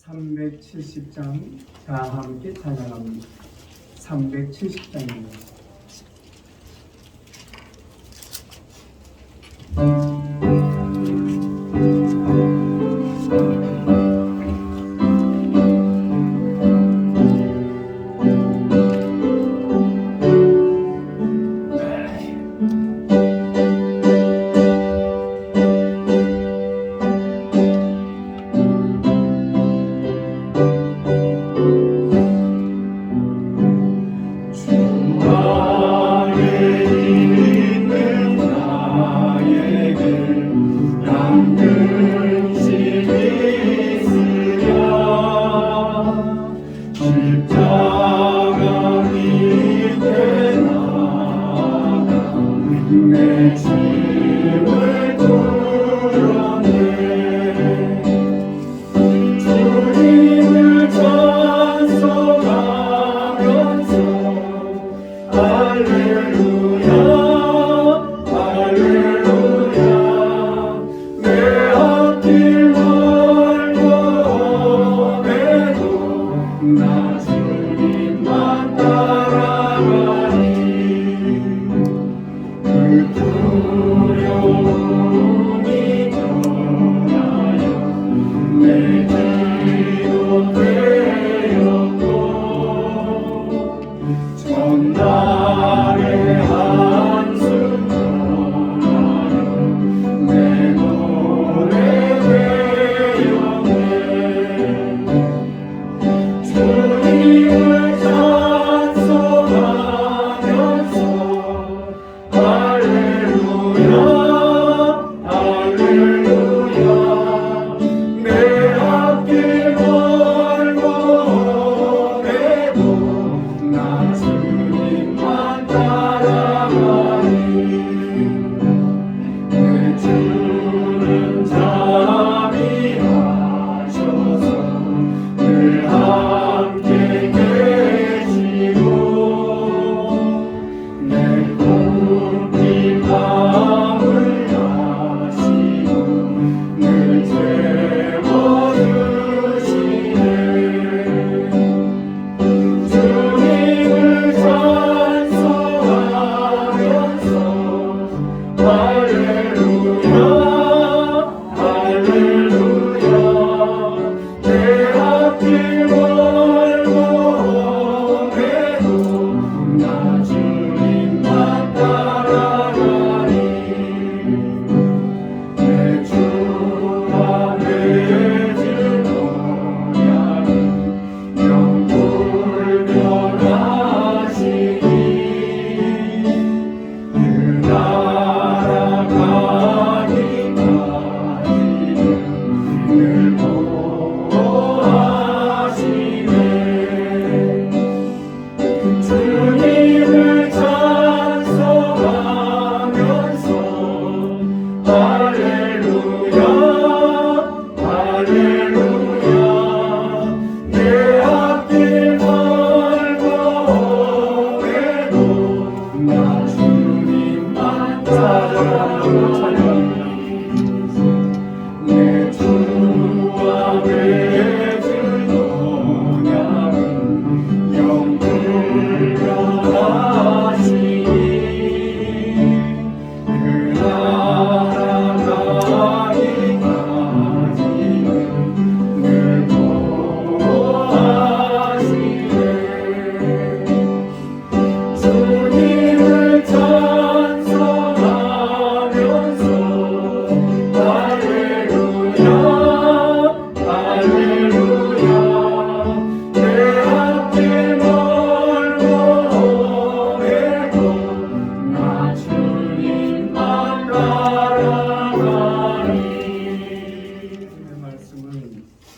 370장 다 함께 찬양합니다. 370장입니다.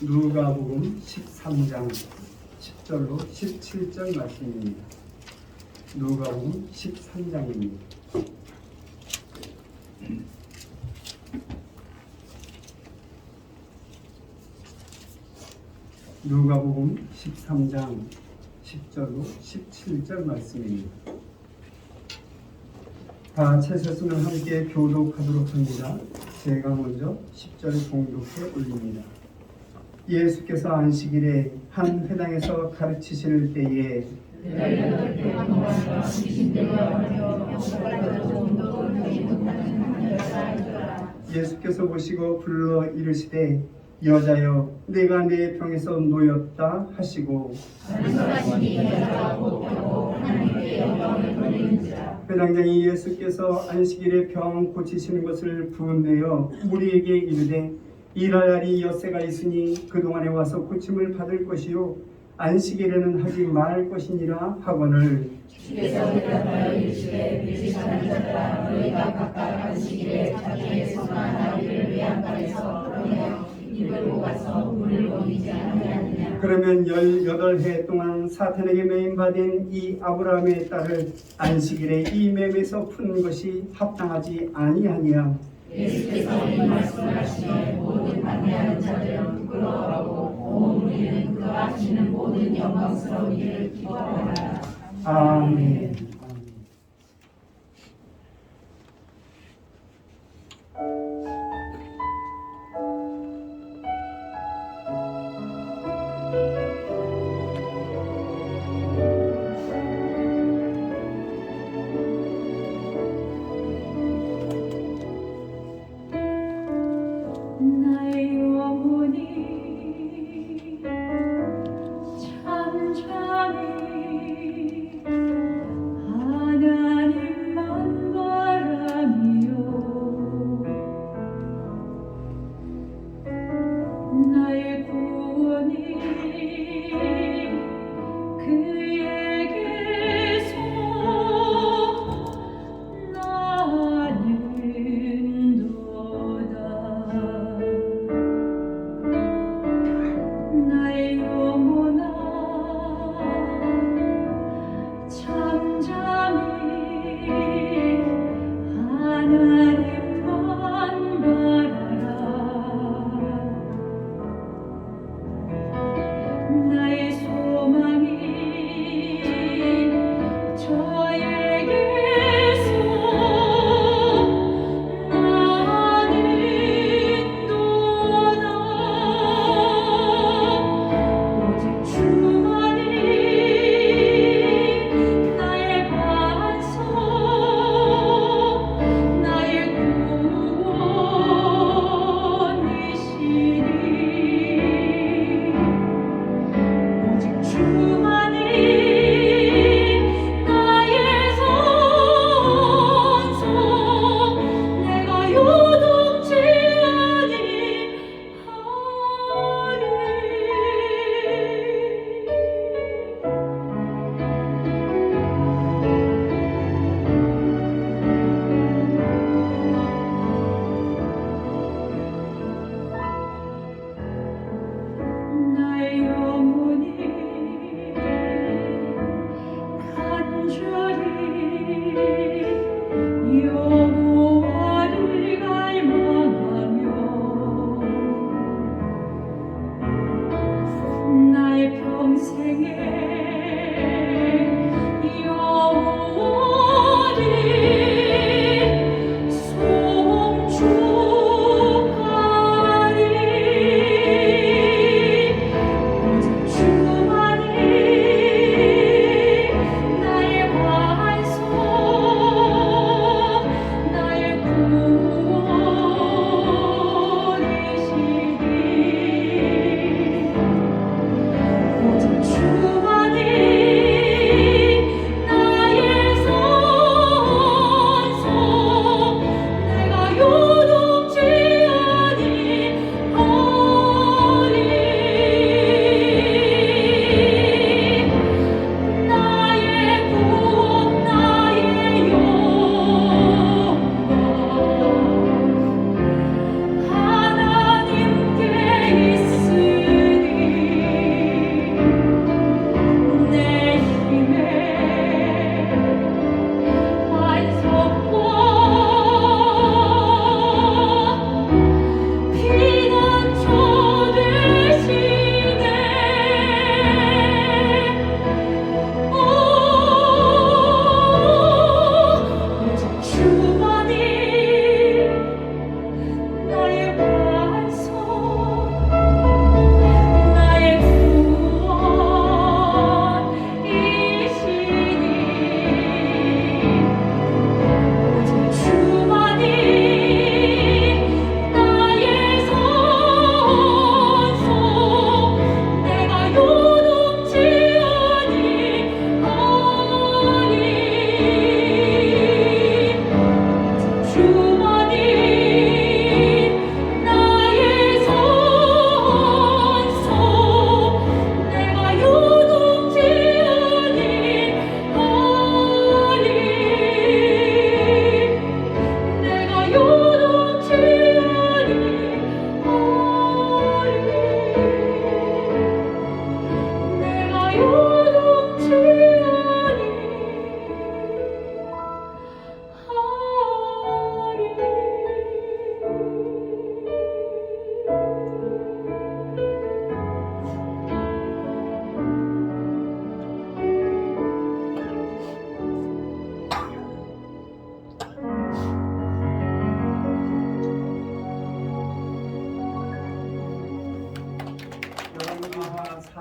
누가복음 13장 10절로 17절 말씀입니다. 누가복음 13장입니다. 누가복음 13장 10절로 17절 말씀입니다. 다 채셨으면 함께 교독하도록 합니다. 제가 먼저 10절 봉독해 올립니다. 예수께서 안식일에 한 회당에서 가르치실 때에 예수께서 보시고 불러 이르시되 여자여 내가 내 병에서 놓였다 하시고 회당장이 예수께서 안식일에 병 고치시는 것을 부은내어 우리에게 이르되 일할 날이 엿새가 있으니 그동안에 와서 고침을 받을 것이요 안식일에는 하지 말 것이니라 하거늘 주께서 대답하여 이르시되 빌시하는 자들아 너희가 각각 안식일에 자기의 선한 아이를 외양간에서 끌어내어 이끌고 가서 물을 먹이지 아니하느냐. 그러면 18해 동안 사탄에게 매임받은 이 아브라함의 딸을 안식일에 이 맴에서 푼 것이 합당하지 아니하니야. 예수께서 이 말씀하시되 모든 반대하는 자들은 부끄러워하고 온 우리는 그가 하시는 모든 영광스러운 일을 기뻐하라. 아멘. 나의 영혼이 잠잠히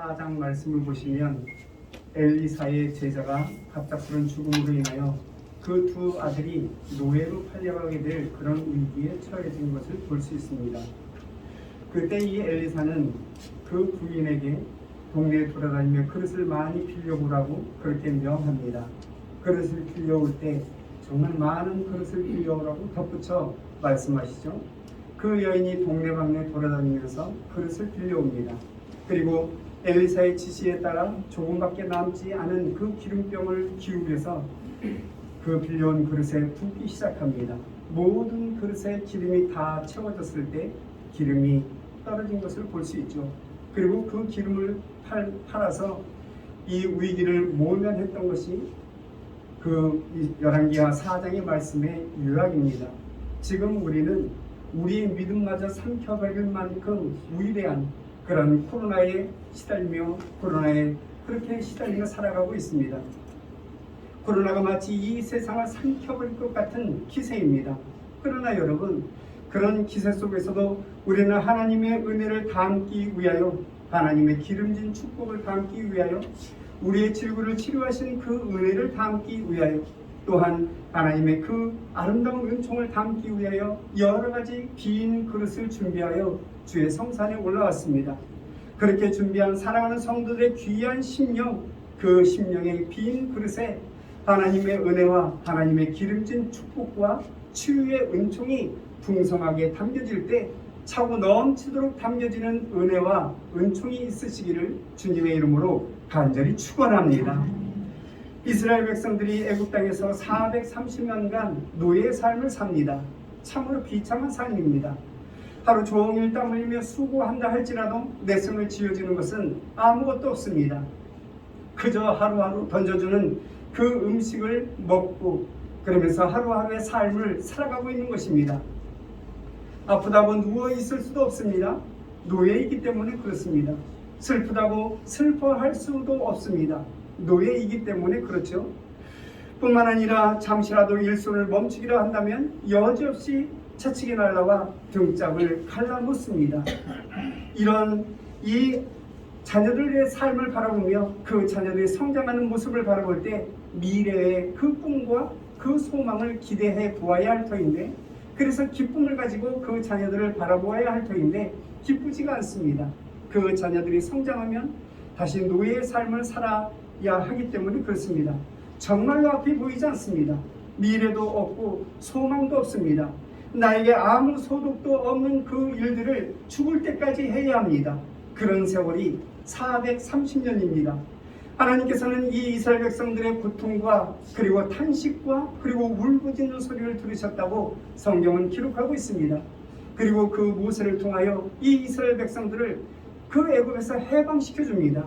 4장 말씀을 보시면 엘리사의 제자가 갑작스런 죽음으로 인하여 그 두 아들이 노예로 팔려가게 될 그런 위기에 처해진 것을 볼 수 있습니다. 그때 이 엘리사는 그 부인에게 동네에 돌아다니며 그릇을 많이 빌려오라고 그렇게 명합니다. 그릇을 빌려올 때 정말 많은 그릇을 빌려오라고 덧붙여 말씀하시죠. 그 여인이 동네방네 돌아다니면서 그릇을 빌려옵니다. 그리고 엘리사의 지시에 따라 조금밖에 남지 않은 그 기름병을 기울여서 그 빌려온 그릇에 붓기 시작합니다. 모든 그릇에 기름이 다 채워졌을 때 기름이 떨어진 것을 볼 수 있죠. 그리고 그 기름을 팔아서 이 위기를 모면했던 것이 그 열왕기하 4장의 말씀의 유학입니다. 지금 우리는 우리의 믿음마저 삼켜버릴 만큼 위대한 그런 코로나에 시달리며 코로나에 그렇게 시달리며 살아가고 있습니다. 코로나가 마치 이 세상을 삼켜버릴 것 같은 기세입니다. 그러나 여러분, 그런 기세 속에서도 우리는 하나님의 은혜를 담기 위하여, 하나님의 기름진 축복을 담기 위하여, 우리의 질고를 치료하신 그 은혜를 담기 위하여, 또한 하나님의 그 아름다운 은총을 담기 위하여 여러 가지 빈 그릇을 준비하여 주의 성산에 올라왔습니다. 그렇게 준비한 사랑하는 성도들의 귀한 심령, 그 심령의 빈 그릇에 하나님의 은혜와 하나님의 기름진 축복과 치유의 은총이 풍성하게 담겨질 때 차고 넘치도록 담겨지는 은혜와 은총이 있으시기를 주님의 이름으로 간절히 축원합니다. 이스라엘 백성들이 애굽 땅에서 430년간 노예의 삶을 삽니다. 참으로 비참한 삶입니다. 하루 종일 땀 흘리며 수고한다 할지라도 내성을 지어주는 것은 아무것도 없습니다. 그저 하루하루 던져주는 그 음식을 먹고 그러면서 하루하루의 삶을 살아가고 있는 것입니다. 아프다고 누워 있을 수도 없습니다. 노예이기 때문에 그렇습니다. 슬프다고 슬퍼할 수도 없습니다. 노예이기 때문에 그렇죠. 뿐만 아니라 잠시라도 일손을 멈추기라 한다면 여지없이 채찍이 날라와 등짝을 갈라놓습니다. 이런 이 자녀들의 삶을 바라보며 그 자녀들이 성장하는 모습을 바라볼 때 미래의 그 꿈과 그 소망을 기대해 보아야 할 터인데, 그래서 기쁨을 가지고 그 자녀들을 바라보아야 할 터인데 기쁘지가 않습니다. 그 자녀들이 성장하면 다시 노예의 삶을 살아야 하기 때문에 그렇습니다. 정말로 앞이 보이지 않습니다. 미래도 없고 소망도 없습니다. 나에게 아무 소득도 없는 그 일들을 죽을 때까지 해야 합니다. 그런 세월이 430년입니다. 하나님께서는 이 이스라엘 백성들의 고통과 그리고 탄식과 그리고 울부짖는 소리를 들으셨다고 성경은 기록하고 있습니다. 그리고 그 모세를 통하여 이 이스라엘 백성들을 그 애굽에서 해방시켜 줍니다.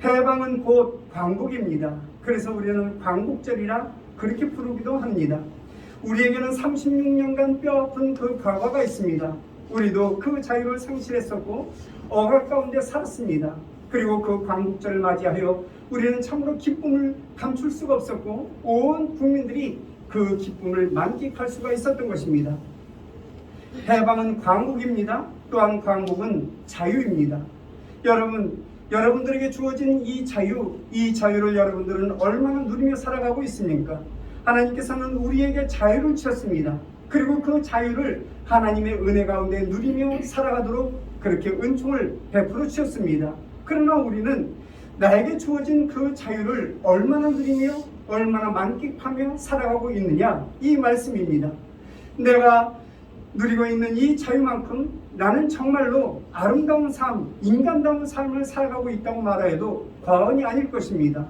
해방은 곧 광복입니다. 그래서 우리는 광복절이라 그렇게 부르기도 합니다. 우리에게는 36년간 뼈아픈 그 과거가 있습니다. 우리도 그 자유를 상실했었고 억압 가운데 살았습니다. 그리고 그 광복절을 맞이하여 우리는 참으로 기쁨을 감출 수가 없었고 온 국민들이 그 기쁨을 만끽할 수가 있었던 것입니다. 해방은 광복입니다. 또한 광복은 자유입니다. 여러분들에게 주어진 이 자유를 여러분들은 얼마나 누리며 살아가고 있습니까? 하나님께서는 우리에게 자유를 주셨습니다. 그리고 그 자유를 하나님의 은혜 가운데 누리며 살아가도록 그렇게 은총을 베풀어 주셨습니다. 그러나 우리는 나에게 주어진 그 자유를 얼마나 누리며 얼마나 만끽하며 살아가고 있느냐, 이 말씀입니다. 내가 누리고 있는 이 자유만큼 나는 정말로 아름다운 삶, 인간다운 삶을 살아가고 있다고 말해도 과언이 아닐 것입니다.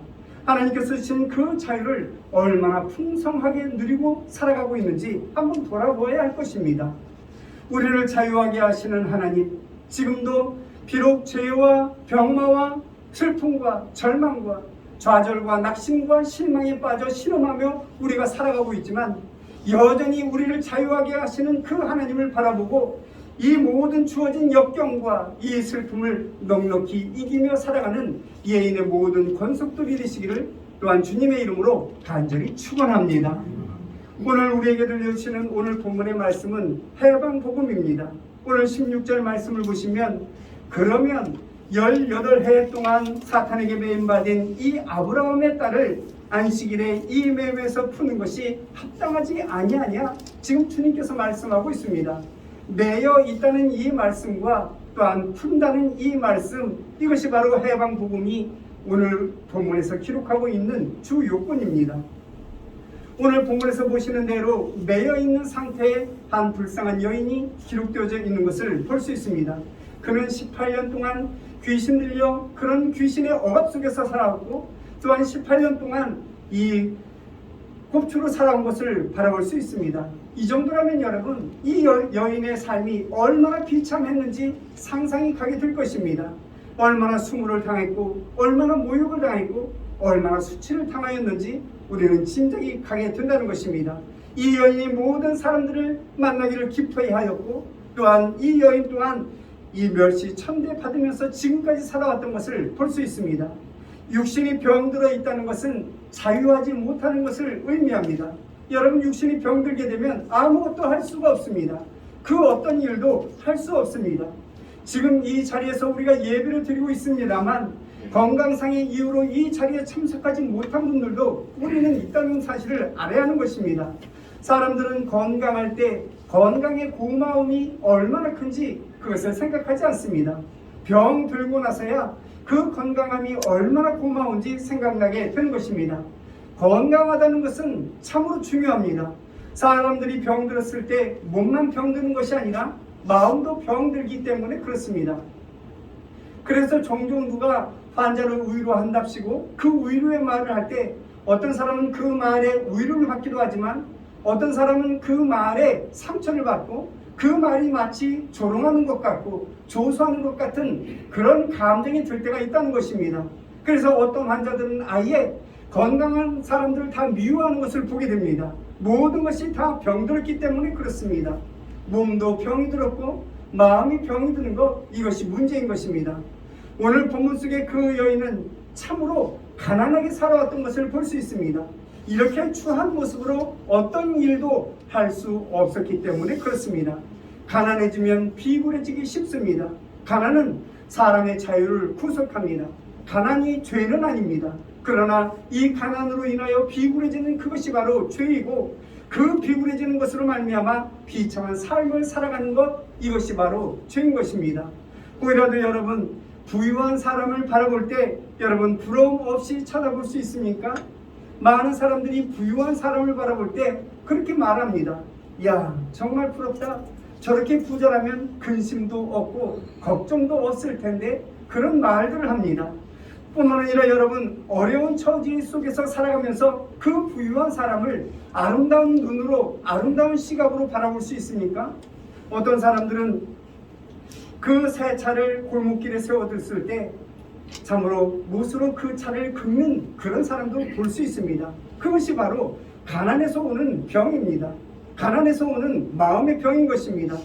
하나님께서 주신 그 자유를 얼마나 풍성하게 누리고 살아가고 있는지 한번 돌아보아야 할 것입니다. 우리를 자유하게 하시는 하나님, 지금도 비록 죄와 병마와 슬픔과 절망과 좌절과 낙심과 실망에 빠져 신음하며 우리가 살아가고 있지만 여전히 우리를 자유하게 하시는 그 하나님을 바라보고 이 모든 주어진 역경과 이 슬픔을 넉넉히 이기며 살아가는 예인의 모든 권속들이 되시기를 또한 주님의 이름으로 간절히 축원합니다. 오늘 우리에게 들려주시는 오늘 본문의 말씀은 해방복음입니다. 오늘 16절 말씀을 보시면 그러면 18해 동안 사탄에게 매임받은 이 아브라함의 딸을 안식일에 이 매임에서 푸는 것이 합당하지 아니하냐? 지금 주님께서 말씀하고 있습니다. 매여 있다는 이 말씀과 또한 푼다는 이 말씀, 이것이 바로 해방복음이 오늘 본문에서 기록하고 있는 주 요건입니다. 오늘 본문에서 보시는 대로 매여 있는 상태의 한 불쌍한 여인이 기록되어져 있는 것을 볼 수 있습니다. 그는 18년 동안 귀신 들려 그런 귀신의 억압 속에서 살아왔고, 또한 18년 동안 이 곱추로 살아온 것을 바라볼 수 있습니다. 이 정도라면 여러분, 이 여인의 삶이 얼마나 비참했는지 상상이 가게 될 것입니다. 얼마나 수모를 당했고, 얼마나 모욕을 당했고, 얼마나 수치를 당하였는지 우리는 짐작이 가게 된다는 것입니다. 이 여인이 모든 사람들을 만나기를 기뻐해 하였고, 또한 이 여인 또한 이 멸시 천대 받으면서 지금까지 살아왔던 것을 볼 수 있습니다. 육신이 병들어 있다는 것은 자유하지 못하는 것을 의미합니다. 여러분, 육신이 병들게 되면 아무것도 할 수가 없습니다. 그 어떤 일도 할 수 없습니다. 지금 이 자리에서 우리가 예배를 드리고 있습니다만, 건강상의 이유로 이 자리에 참석하지 못한 분들도 우리는 있다는 사실을 알아야 하는 것입니다. 사람들은 건강할 때 건강의 고마움이 얼마나 큰지 그것을 생각하지 않습니다. 병 들고 나서야 그 건강함이 얼마나 고마운지 생각나게 되는 것입니다. 건강하다는 것은 참으로 중요합니다. 사람들이 병들었을 때 몸만 병드는 것이 아니라 마음도 병들기 때문에 그렇습니다. 그래서 종종 누가 환자를 위로한답시고 그 위로의 말을 할 때 어떤 사람은 그 말에 위로를 받기도 하지만 어떤 사람은 그 말에 상처를 받고 그 말이 마치 조롱하는 것 같고 조소하는 것 같은 그런 감정이 들 때가 있다는 것입니다. 그래서 어떤 환자들은 아예 건강한 사람들을 다 미워하는 것을 보게 됩니다. 모든 것이 다 병들었기 때문에 그렇습니다. 몸도 병이 들었고 마음이 병이 드는 것, 이것이 문제인 것입니다. 오늘 본문 속의 그 여인은 참으로 가난하게 살아왔던 것을 볼 수 있습니다. 이렇게 추한 모습으로 어떤 일도 할 수 없었기 때문에 그렇습니다. 가난해지면 비굴해지기 쉽습니다. 가난은 사람의 자유를 구속합니다. 가난이 죄는 아닙니다. 그러나 이 가난으로 인하여 비굴해지는 그것이 바로 죄이고, 그 비굴해지는 것으로 말미암아 비참한 삶을 살아가는 것, 이것이 바로 죄인 것입니다. 혹이라도 여러분, 부유한 사람을 바라볼 때 여러분 부러움 없이 쳐다볼 수 있습니까? 많은 사람들이 부유한 사람을 바라볼 때 그렇게 말합니다. 야, 정말 부럽다. 저렇게 부자라면 근심도 없고 걱정도 없을 텐데, 그런 말들을 합니다. 뿐만 아니라 여러분, 어려운 처지 속에서 살아가면서 그 부유한 사람을 아름다운 눈으로, 아름다운 시각으로 바라볼 수 있습니까? 어떤 사람들은 그 새 차를 골목길에 세워뒀을 때 참으로 못으로 그 차를 긁는 그런 사람도 볼 수 있습니다. 그것이 바로 가난에서 오는 병입니다. 가난에서 오는 마음의 병인 것입니다.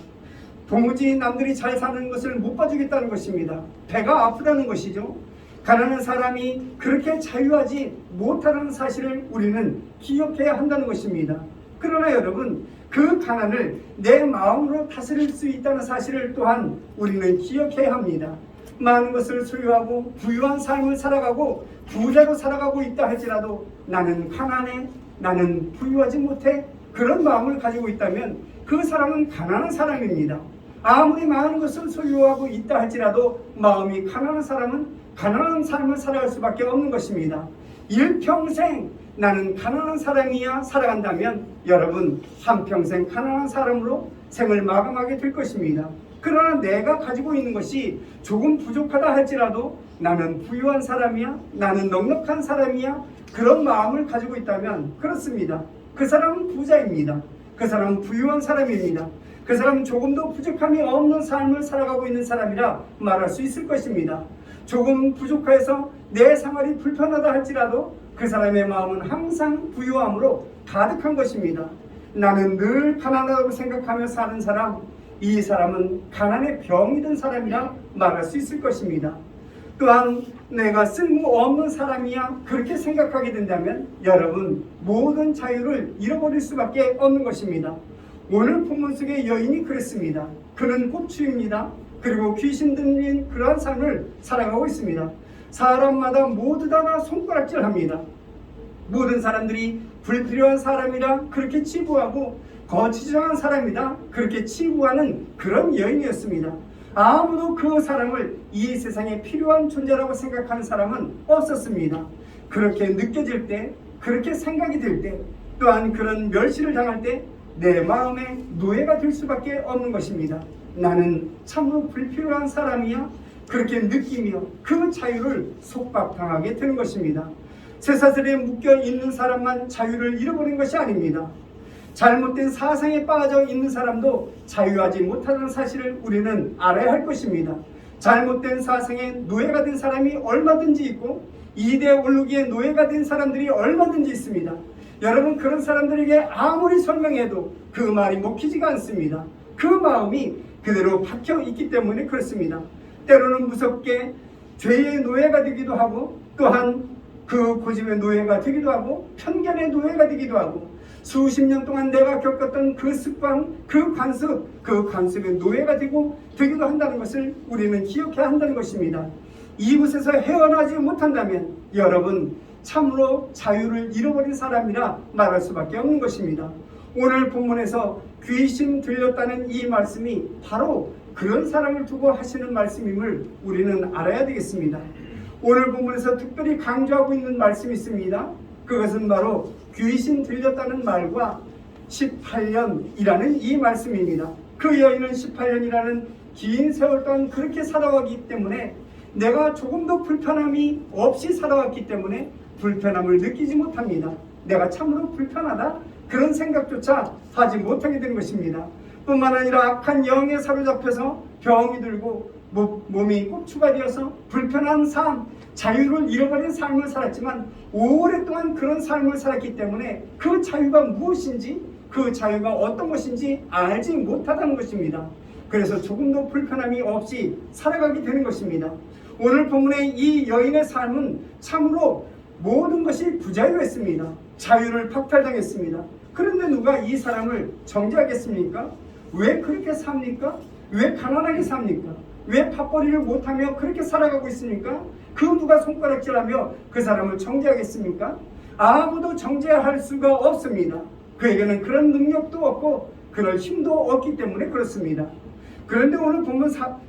도무지 남들이 잘 사는 것을 못 봐주겠다는 것입니다. 배가 아프다는 것이죠. 가난한 사람이 그렇게 자유하지 못하는 사실을 우리는 기억해야 한다는 것입니다. 그러나 여러분, 그 가난을 내 마음으로 다스릴 수 있다는 사실을 또한 우리는 기억해야 합니다. 많은 것을 소유하고 부유한 삶을 살아가고 부자로 살아가고 있다 할지라도 나는 가난해, 나는 부유하지 못해, 그런 마음을 가지고 있다면 그 사람은 가난한 사람입니다. 아무리 많은 것을 소유하고 있다 할지라도 마음이 가난한 사람은 가난한 삶을 살아갈 수밖에 없는 것입니다. 일평생 나는 가난한 사람이야 살아간다면 여러분, 한평생 가난한 사람으로 생을 마감하게 될 것입니다. 그러나 내가 가지고 있는 것이 조금 부족하다 할지라도 나는 부유한 사람이야, 나는 넉넉한 사람이야, 그런 마음을 가지고 있다면 그렇습니다. 그 사람은 부자입니다. 그 사람은 부유한 사람입니다. 그 사람은 조금도 부족함이 없는 삶을 살아가고 있는 사람이라 말할 수 있을 것입니다. 조금 부족해서 내 생활이 불편하다 할지라도 그 사람의 마음은 항상 부유함으로 가득한 것입니다. 나는 늘 가난하다고 생각하며 사는 사람, 이 사람은 가난의 병이 든 사람이라 말할 수 있을 것입니다. 또한 내가 쓸모없는 사람이야 그렇게 생각하게 된다면 여러분, 모든 자유를 잃어버릴 수밖에 없는 것입니다. 오늘 본문 속의 여인이 그랬습니다. 그는 곱추입니다. 그리고 귀신 들린 그러한 삶을 살아가고 있습니다. 사람마다 모두 다 손가락질합니다. 모든 사람들이 불필요한 사람이라 그렇게 치부하고 거치장한 사람이다 그렇게 치부하는 그런 여인이었습니다. 아무도 그 사람을 이 세상에 필요한 존재라고 생각하는 사람은 없었습니다. 그렇게 느껴질 때, 그렇게 생각이 들 때, 또한 그런 멸시를 당할 때 내 마음에 노예가 될 수밖에 없는 것입니다. 나는 참으로 불필요한 사람이야 그렇게 느끼며 그 자유를 속박당하게 되는 것입니다. 쇠사슬에 묶여 있는 사람만 자유를 잃어버린 것이 아닙니다. 잘못된 사상에 빠져 있는 사람도 자유하지 못하는 사실을 우리는 알아야 할 것입니다. 잘못된 사상에 노예가 된 사람이 얼마든지 있고 이데올로기의 노예가 된 사람들이 얼마든지 있습니다. 여러분, 그런 사람들에게 아무리 설명해도 그 말이 먹히지가 않습니다. 그 마음이 그대로 박혀 있기 때문에 그렇습니다. 때로는 무섭게 죄의 노예가 되기도 하고, 또한 그 고집의 노예가 되기도 하고, 편견의 노예가 되기도 하고, 수십 년 동안 내가 겪었던 그 습관, 그 관습의 노예가 되기도 한다는 것을 우리는 기억해야 한다는 것입니다. 이곳에서 헤어나지 못한다면 여러분 참으로 자유를 잃어버린 사람이라 말할 수밖에 없는 것입니다. 오늘 본문에서 귀신 들렸다는 이 말씀이 바로 그런 사람을 두고 하시는 말씀임을 우리는 알아야 되겠습니다. 오늘 본문에서 특별히 강조하고 있는 말씀이 있습니다. 그것은 바로 귀신 들렸다는 말과 18년이라는 이 말씀입니다. 그 여인은 18년이라는 긴 세월 동안 그렇게 살아왔기 때문에, 내가 조금도 불편함이 없이 살아왔기 때문에 불편함을 느끼지 못합니다. 내가 참으로 불편하다 그런 생각조차 하지 못하게 된 것입니다. 뿐만 아니라 악한 영에 사로잡혀서 병이 들고 몸이 꼭추가 되어서 불편한 삶, 자유를 잃어버린 삶을 살았지만 오랫동안 그런 삶을 살았기 때문에 그 자유가 무엇인지, 그 자유가 어떤 것인지 알지 못하다는 것입니다. 그래서 조금도 불편함이 없이 살아가게 되는 것입니다. 오늘 본문의 이 여인의 삶은 참으로 모든 것이 부자유했습니다. 자유를 박탈당했습니다. 그런데 누가 이 사람을 정죄하겠습니까? 왜 그렇게 삽니까? 왜 가난하게 삽니까? 왜 밥벌이를 못하며 그렇게 살아가고 있습니까? 그 누가 손가락질하며 그 사람을 정죄하겠습니까? 아무도 정죄할 수가 없습니다. 그에게는 그런 능력도 없고 그럴 힘도 없기 때문에 그렇습니다. 그런데 오늘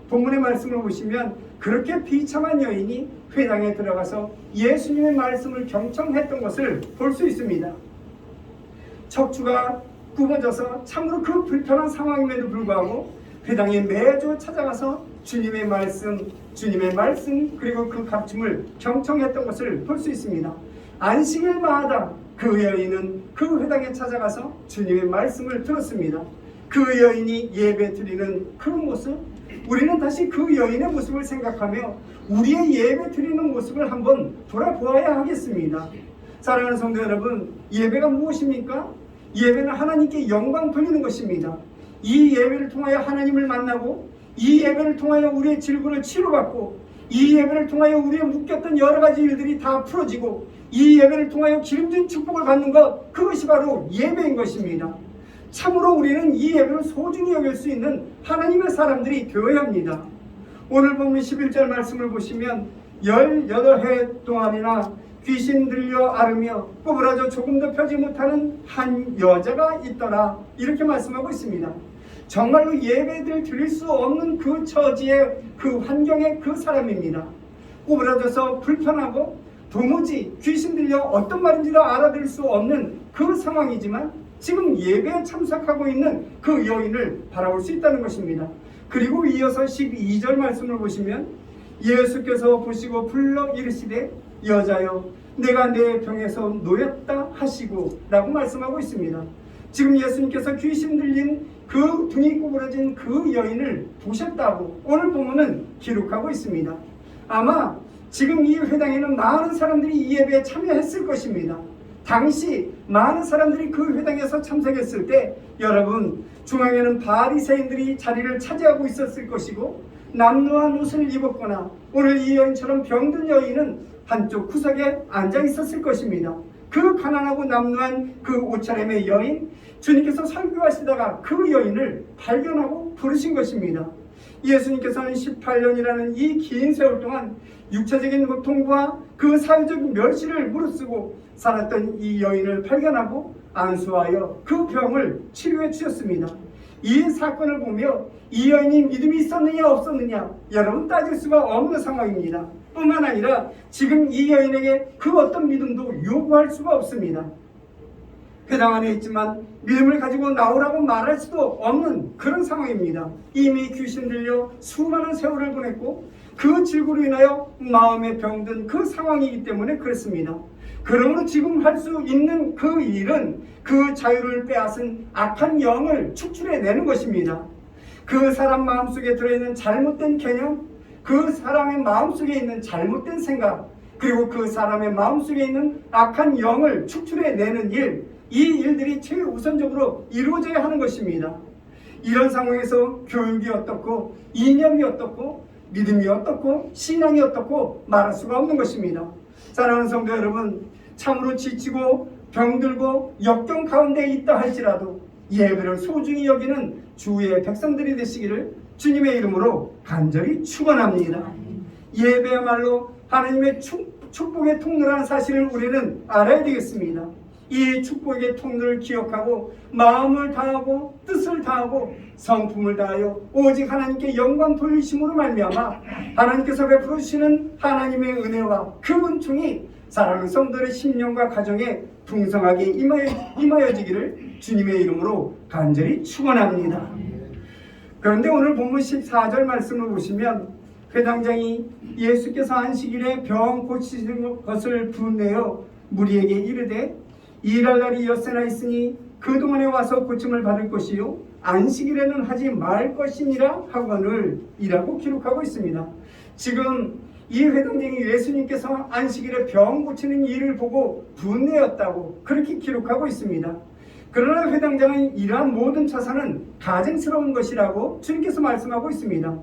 본문의 말씀을 보시면 그렇게 비참한 여인이 회당에 들어가서 예수님의 말씀을 경청했던 것을 볼 수 있습니다. 척추가 굽어져서 참으로 그 불편한 상황임에도 불구하고 회당에 매주 찾아가서 주님의 말씀 그리고 그 가르침을 경청했던 것을 볼 수 있습니다. 안식일마다 그 여인은 그 회당에 찾아가서 주님의 말씀을 들었습니다. 그 여인이 예배 드리는 그 모습, 우리는 다시 그 여인의 모습을 생각하며 우리의 예배 드리는 모습을 한번 돌아보아야 하겠습니다. 사랑하는 성도 여러분, 예배가 무엇입니까? 예배는 하나님께 영광 돌리는 것입니다. 이 예배를 통하여 하나님을 만나고, 이 예배를 통하여 우리의 질고를 치료받고, 이 예배를 통하여 우리의 묶였던 여러 가지 일들이 다 풀어지고, 이 예배를 통하여 기름진 축복을 받는 것, 그것이 바로 예배인 것입니다. 참으로 우리는 이 예배를 소중히 여길 수 있는 하나님의 사람들이 되어야 합니다. 오늘 보면 11절 말씀을 보시면 18해 동안이나 귀신 들려 앓으며 꼬부라져 조금도 펴지 못하는 한 여자가 있더라, 이렇게 말씀하고 있습니다. 정말로 예배를 드릴 수 없는 그 처지의 그 환경의 그 사람입니다. 꼬부라져서 불편하고 도무지 귀신 들려 어떤 말인지도 알아들을 수 없는 그 상황이지만 지금 예배에 참석하고 있는 그 여인을 바라볼 수 있다는 것입니다. 그리고 이어서 12절 말씀을 보시면 예수께서 보시고 불러 이르시되 여자여 내가 내 병에서 놓였다 하시고 라고 말씀하고 있습니다. 지금 예수님께서 귀신 들린 그 등이 구부러진 그 여인을 보셨다고 오늘 본문은 기록하고 있습니다. 아마 지금 이 회당에는 많은 사람들이 이 예배에 참여했을 것입니다. 당시 많은 사람들이 그 회당에서 참석했을 때 여러분, 중앙에는 바리새인들이 자리를 차지하고 있었을 것이고 남루한 옷을 입었거나 오늘 이 여인처럼 병든 여인은 한쪽 구석에 앉아 있었을 것입니다. 그 가난하고 남루한 그 옷차림의 여인, 주님께서 설교하시다가 그 여인을 발견하고 부르신 것입니다. 예수님께서는 18년이라는 이 긴 세월 동안 육체적인 고통과 그 사회적 멸시를 무릅쓰고 살았던 이 여인을 발견하고 안수하여 그 병을 치료해 주셨습니다. 이 사건을 보며 이 여인이 믿음이 있었느냐 없었느냐 여러분 따질 수가 없는 상황입니다. 뿐만 아니라 지금 이 여인에게 그 어떤 믿음도 요구할 수가 없습니다. 회당 안에 있지만 믿음을 가지고 나오라고 말할 수도 없는 그런 상황입니다. 이미 귀신 들려 수많은 세월을 보냈고 그 질고로 인하여 마음에 병든 그 상황이기 때문에 그렇습니다. 그러므로 지금 할 수 있는 그 일은 그 자유를 빼앗은 악한 영을 축출해내는 것입니다. 그 사람 마음속에 들어있는 잘못된 개념, 그 사람의 마음속에 있는 잘못된 생각, 그리고 그 사람의 마음속에 있는 악한 영을 축출해내는 일, 이 일들이 최우선적으로 이루어져야 하는 것입니다. 이런 상황에서 교육이 어떻고 이념이 어떻고 믿음이 어떻고 신앙이 어떻고 말할 수가 없는 것입니다. 사랑하는 성도 여러분, 참으로 지치고 병들고 역경 가운데 있다 할지라도 예배를 소중히 여기는 주의 백성들이 되시기를 주님의 이름으로 간절히 축원합니다. 예배야말로 하나님의 축복의 통로라는 사실을 우리는 알아야 되겠습니다. 이 축복의 통로를 기억하고 마음을 다하고 뜻을 다하고 성품을 다하여 오직 하나님께 영광 돌리심으로 말미암아 하나님께서 베풀어 주시는 하나님의 은혜와 그 은총이 사랑하는 성도의 심령과 가정에 풍성하게 임하여지기를 주님의 이름으로 간절히 축원합니다. 그런데 오늘 본문 14절 말씀을 보시면 회당장이 예수께서 안식일에 병 고치시는 것을 분내어 무리에게 이르되 일할 날이 엿새나 있으니 그동안에 와서 고침을 받을 것이요 안식일에는 하지 말 것이니라 하거늘 이라고 기록하고 있습니다. 지금 이 회당장이 예수님께서 안식일에 병 고치는 일을 보고 분내었다고 그렇게 기록하고 있습니다. 그러나 회당장은 이러한 모든 처사는 가증스러운 것이라고 주님께서 말씀하고 있습니다.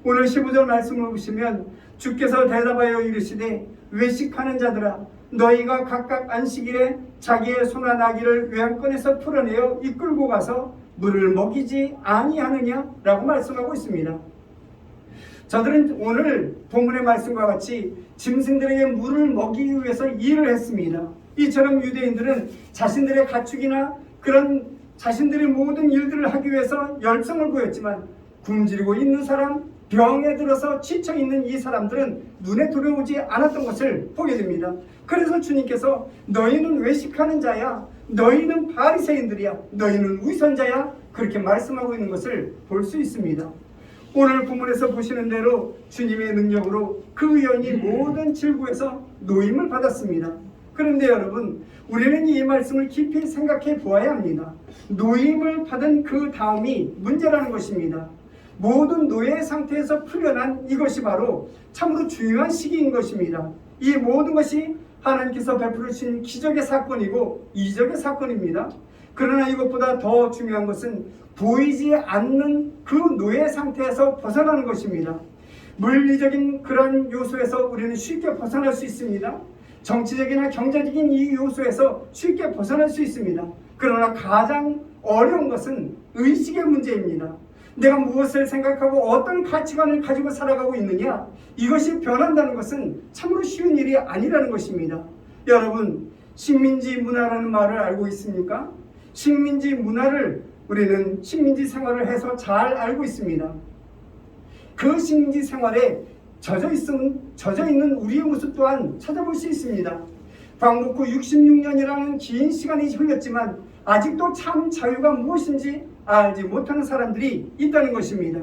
오늘 15절 말씀을 보시면 주께서 대답하여 이르시되 외식하는 자들아 너희가 각각 안식일에 자기의 소나 나귀를 외양간에서 풀어내어 이끌고 가서 물을 먹이지 아니하느냐 라고 말씀하고 있습니다. 저들은 오늘 본문의 말씀과 같이 짐승들에게 물을 먹이기 위해서 일을 했습니다. 이처럼 유대인들은 자신들의 가축이나 그런 자신들의 모든 일들을 하기 위해서 열성을 보였지만 굶주리고 있는 사람, 병에 들어서 지쳐있는 이 사람들은 눈에 들어오지 않았던 것을 보게 됩니다. 그래서 주님께서 너희는 외식하는 자야, 너희는 바리새인들이야, 너희는 위선자야 그렇게 말씀하고 있는 것을 볼 수 있습니다. 오늘 본문에서 보시는 대로 주님의 능력으로 그 여인이 모든 질고에서 노임을 받았습니다. 그런데 여러분, 우리는 이 말씀을 깊이 생각해 보아야 합니다. 노임을 받은 그 다음이 문제라는 것입니다. 모든 노예 상태에서 풀려난 이것이 바로 참으로 중요한 시기인 것입니다. 이 모든 것이 하나님께서 베풀어 주신 기적의 사건이고 이적의 사건입니다. 그러나 이것보다 더 중요한 것은 보이지 않는 그 노예 상태에서 벗어나는 것입니다. 물리적인 그런 요소에서 우리는 쉽게 벗어날 수 있습니다. 정치적이나 경제적인 이 요소에서 쉽게 벗어날 수 있습니다. 그러나 가장 어려운 것은 의식의 문제입니다. 내가 무엇을 생각하고 어떤 가치관을 가지고 살아가고 있느냐, 이것이 변한다는 것은 참으로 쉬운 일이 아니라는 것입니다. 여러분, 식민지 문화라는 말을 알고 있습니까? 식민지 문화를 우리는 식민지 생활을 해서 잘 알고 있습니다. 그 식민지 생활에 젖어 있는 우리의 모습 또한 찾아볼 수 있습니다. 광복 후 66년이라는 긴 시간이 흘렀지만 아직도 참 자유가 무엇인지 알지 못하는 사람들이 있다는 것입니다.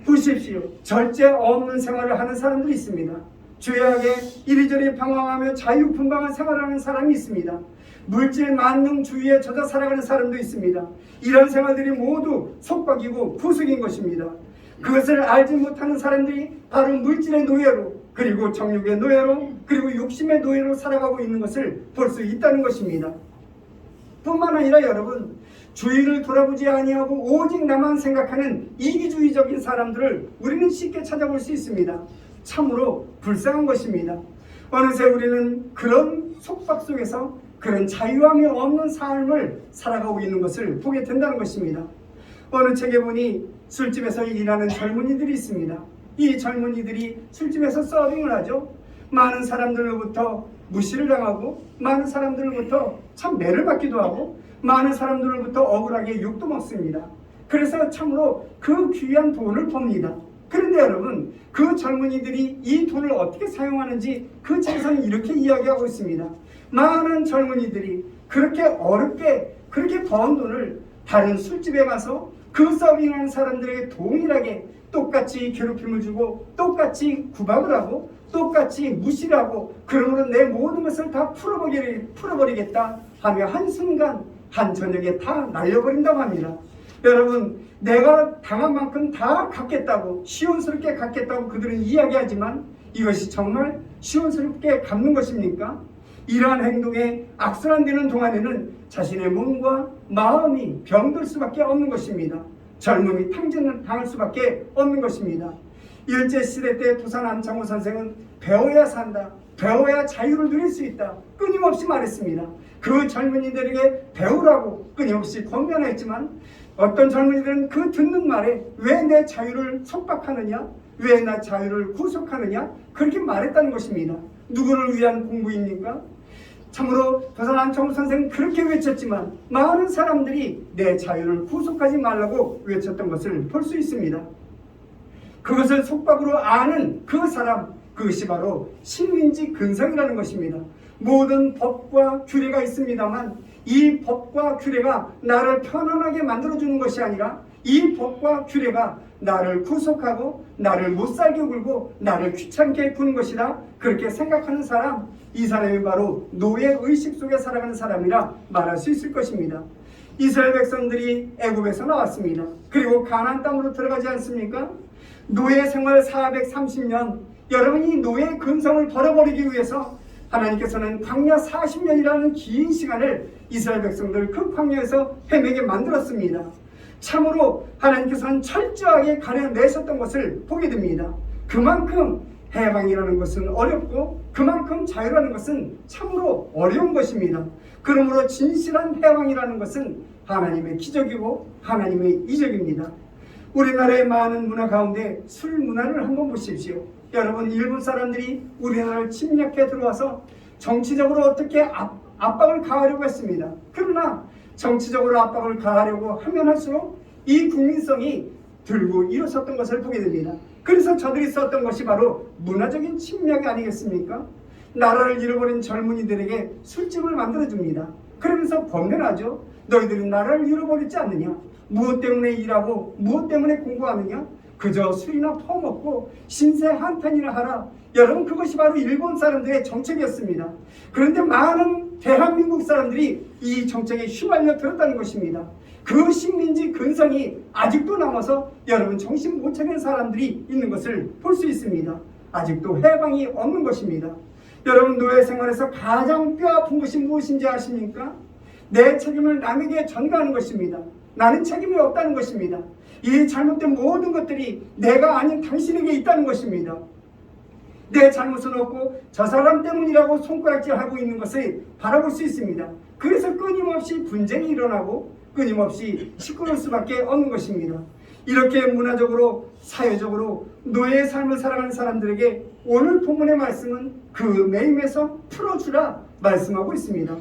보십시오. 절제 없는 생활을 하는 사람들이 있습니다. 죄악에 이리저리 방황하며 자유분방한 생활을 하는 사람이 있습니다. 물질 만능주의에 젖어 살아가는 사람도 있습니다. 이런 생활들이 모두 속박이고 부수인 것입니다. 그것을 알지 못하는 사람들이 바로 물질의 노예로, 그리고 정욕의 노예로, 그리고 욕심의 노예로 살아가고 있는 것을 볼 수 있다는 것입니다. 뿐만 아니라 여러분, 주위를 돌아보지 아니하고 오직 나만 생각하는 이기주의적인 사람들을 우리는 쉽게 찾아볼 수 있습니다. 참으로 불쌍한 것입니다. 어느새 우리는 그런 속박 속에서 그런 자유함이 없는 삶을 살아가고 있는 것을 보게 된다는 것입니다. 어느 책에 보니 술집에서 일하는 젊은이들이 있습니다. 이 젊은이들이 술집에서 서빙을 하죠. 많은 사람들로부터 무시를 당하고 많은 사람들로부터 참 매를 받기도 하고 많은 사람들로부터 억울하게 욕도 먹습니다. 그래서 참으로 그 귀한 돈을 법니다. 그런데 여러분, 그 젊은이들이 이 돈을 어떻게 사용하는지 그 책에서는 이렇게 이야기하고 있습니다. 많은 젊은이들이 그렇게 어렵게 그렇게 번 돈을 다른 술집에 가서 그 서빙하는 사람들에게 동일하게 똑같이 괴롭힘을 주고 똑같이 구박을 하고 똑같이 무시를 하고 그러므로 내 모든 것을 다 풀어버리겠다 하며 한순간 한 저녁에 다 날려버린다고 합니다. 여러분, 내가 당한 만큼 다 갚겠다고 시원스럽게 갚겠다고 그들은 이야기하지만 이것이 정말 시원스럽게 갚는 것입니까? 이러한 행동에 악순환되는 동안에는 자신의 몸과 마음이 병들 수밖에 없는 것입니다. 젊음이 탕진을 당할 수밖에 없는 것입니다. 일제시대 때 부산 안창호 선생은 배워야 산다, 배워야 자유를 누릴 수 있다 끊임없이 말했습니다. 그 젊은이들에게 배우라고 끊임없이 권면했지만 어떤 젊은이들은 그 듣는 말에 왜 내 자유를 속박하느냐, 왜 나 자유를 구속하느냐 그렇게 말했다는 것입니다. 누구를 위한 공부입니까? 참으로 부산 안창호 선생은 그렇게 외쳤지만 많은 사람들이 내 자유를 구속하지 말라고 외쳤던 것을 볼 수 있습니다. 그것을 속박으로 아는 그 사람, 그것이 바로 신민지 근성이라는 것입니다. 모든 법과 규례가 있습니다만 이 법과 규례가 나를 편안하게 만들어주는 것이 아니라 이 법과 규례가 나를 구속하고 나를 못살게 굴고 나를 귀찮게 푸는 것이다 그렇게 생각하는 사람, 이 사람이 바로 노예의식 속에 살아가는 사람이라 말할 수 있을 것입니다. 이스라엘 백성들이 애굽에서 나왔습니다. 그리고 가나안 땅으로 들어가지 않습니까? 노예 생활 430년, 여러분이 노예의 근성을 버려버리기 위해서 하나님께서는 광야 40년이라는 긴 시간을 이스라엘 백성들 그 광야에서 헤매게 만들었습니다. 참으로 하나님께서는 철저하게 가려내셨던 것을 보게 됩니다. 그만큼 해방이라는 것은 어렵고 그만큼 자유라는 것은 참으로 어려운 것입니다. 그러므로 진실한 해방이라는 것은 하나님의 기적이고 하나님의 이적입니다. 우리나라의 많은 문화 가운데 술 문화를 한번 보십시오. 여러분, 일본 사람들이 우리나라를 침략해 들어와서 정치적으로 어떻게 압박을 가하려고 했습니다. 그러나 정치적으로 압박을 가하려고 하면 할수록 이 국민성이 들고 일어섰던 것을 보게 됩니다. 그래서 저들이 썼던 것이 바로 문화적인 침략이 아니겠습니까? 나라를 잃어버린 젊은이들에게 술집을 만들어줍니다. 그러면서 번면하죠. 너희들은 나라를 잃어버리지 않느냐? 무엇 때문에 일하고 무엇 때문에 공부하느냐? 그저 술이나 퍼먹고 신세 한탄이나 하라. 여러분, 그것이 바로 일본 사람들의 정책이었습니다. 그런데 많은 대한민국 사람들이 이 정책에 휘말려 들었다는 것입니다. 그 식민지 근성이 아직도 남아서 여러분 정신 못 차리는 사람들이 있는 것을 볼 수 있습니다. 아직도 해방이 없는 것입니다. 여러분, 노예 생활에서 가장 뼈아픈 것이 무엇인지 아십니까? 내 책임을 남에게 전가하는 것입니다. 나는 책임이 없다는 것입니다. 이 잘못된 모든 것들이 내가 아닌 당신에게 있다는 것입니다. 내 잘못은 없고 저 사람 때문이라고 손가락질하고 있는 것을 바라볼 수 있습니다. 그래서 끊임없이 분쟁이 일어나고 끊임없이 시끄러울 수밖에 없는 것입니다. 이렇게 문화적으로 사회적으로 노예의 삶을 살아가는 사람들에게 오늘 본문의 말씀은 그 매임에서 풀어주라 말씀하고 있습니다.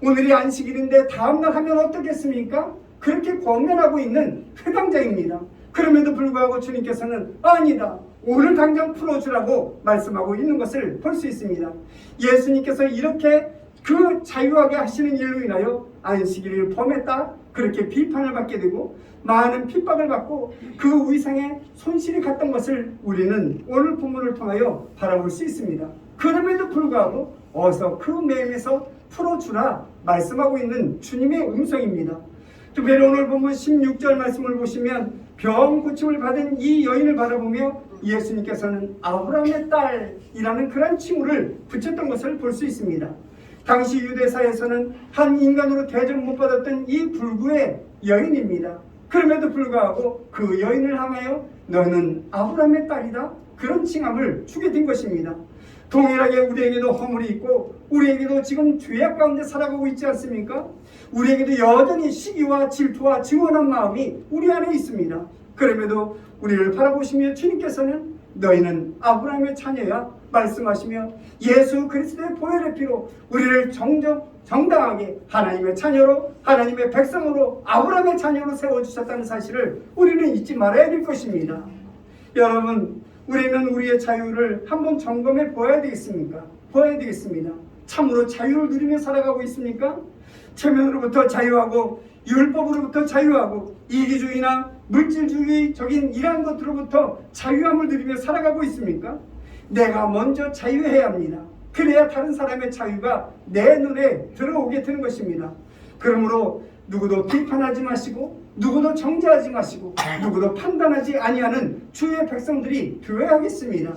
오늘이 안식일인데 다음날 하면 어떻겠습니까? 그렇게 권면하고 있는 회당자입니다. 그럼에도 불구하고 주님께서는 아니다, 오늘 당장 풀어주라고 말씀하고 있는 것을 볼 수 있습니다. 예수님께서 이렇게 그 자유하게 하시는 일로 인하여 안식일을 범했다 그렇게 비판을 받게 되고 많은 핍박을 받고 그 위상에 손실이 갔던 것을 우리는 오늘 본문을 통하여 바라볼 수 있습니다. 그럼에도 불구하고 어서 그 매임에서 풀어주라 말씀하고 있는 주님의 음성입니다. 특별히 오늘 본문 16절 말씀을 보시면 병 고침을 받은 이 여인을 바라보며 예수님께서는 아브라함의 딸이라는 그런 칭호를 붙였던 것을 볼 수 있습니다. 당시 유대사에서는 한 인간으로 대접 못 받았던 이 불구의 여인입니다. 그럼에도 불구하고 그 여인을 향하여 너는 아브라함의 딸이다 그런 칭함을 주게 된 것입니다. 동일하게 우리에게도 허물이 있고 우리에게도 지금 죄악 가운데 살아가고 있지 않습니까? 우리에게도 여전히 시기와 질투와 증오한 마음이 우리 안에 있습니다. 그럼에도 우리를 바라보시며 주님께서는 너희는 아브라함의 자녀야 말씀하시며 예수 그리스도의 보혈의 피로 우리를 정당하게 하나님의 자녀로, 하나님의 백성으로, 아브라함의 자녀로 세워주셨다는 사실을 우리는 잊지 말아야 될 것입니다. 여러분, 우리는 우리의 자유를 한번 점검해 보아야 되겠습니까? 보아야 되겠습니다. 참으로 자유를 누리며 살아가고 있습니까? 체면으로부터 자유하고 율법으로부터 자유하고 이기주의나 물질주의적인 이러한 것들로부터 자유함을 누리며 살아가고 있습니까? 내가 먼저 자유해야 합니다. 그래야 다른 사람의 자유가 내 눈에 들어오게 되는 것입니다. 그러므로 누구도 비판하지 마시고 누구도 정죄하지 마시고 누구도 판단하지 아니하는 주의 백성들이 되어야 하겠습니다.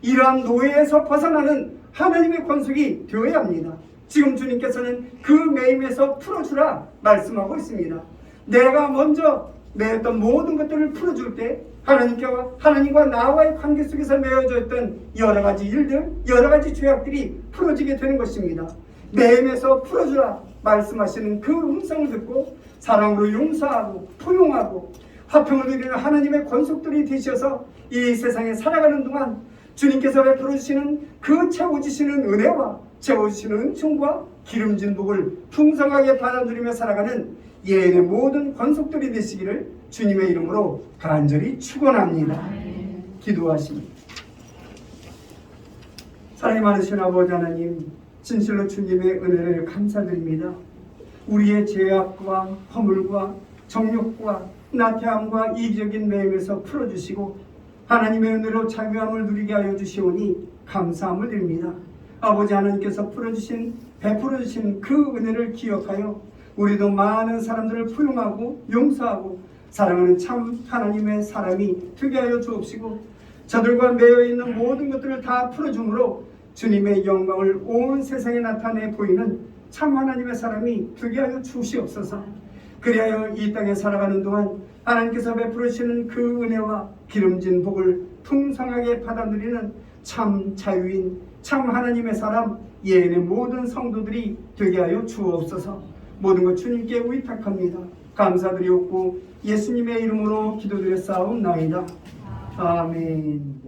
이러한 노예에서 벗어나는 하나님의 권속이 되어야 합니다. 지금 주님께서는 그 매임에서 풀어주라 말씀하고 있습니다. 내가 먼저 매였던 모든 것들을 풀어줄 때 하나님과 나와의 관계 속에서 매여져 있던 여러 가지 일들, 여러 가지 죄악들이 풀어지게 되는 것입니다. 매임에서 풀어주라 말씀하시는 그 음성을 듣고 사랑으로 용서하고 포용하고 화평을 누리는 하나님의 권속들이 되셔서 이 세상에 살아가는 동안 주님께서 베풀어주시는 그 채워주시는 은혜와 채워주시는 은총과 기름진 복을 풍성하게 받아들이며 살아가는 예언의 모든 권속들이 되시기를 주님의 이름으로 간절히 축원합니다. 기도하십니다. 사랑이 많으신 아버지 하나님, 진실로 주님의 은혜를 감사드립니다. 우리의 죄악과 허물과 정욕과 나태함과 이기적인 매임에서 풀어주시고 하나님의 은혜로 자유함을 누리게 하여 주시오니 감사함을 드립니다. 아버지 하나님께서 베풀어주신 그 은혜를 기억하여 우리도 많은 사람들을 포용하고 용서하고 사랑하는 참 하나님의 사람이 되게 하여 주옵시고 저들과 매여있는 모든 것들을 다 풀어줌으로 주님의 영광을 온 세상에 나타내 보이는 참 하나님의 사람이 되게 하여 주시옵소서. 그리하여 이 땅에 살아가는 동안 하나님께서 베풀으시는 그 은혜와 기름진 복을 풍성하게 받아들이는 참 자유인 참 하나님의 사람 예언의 모든 성도들이 되게 하여 주옵소서. 모든 것 주님께 의탁합니다. 감사드리옵고 예수님의 이름으로 기도드렸사옵나이다. 아멘.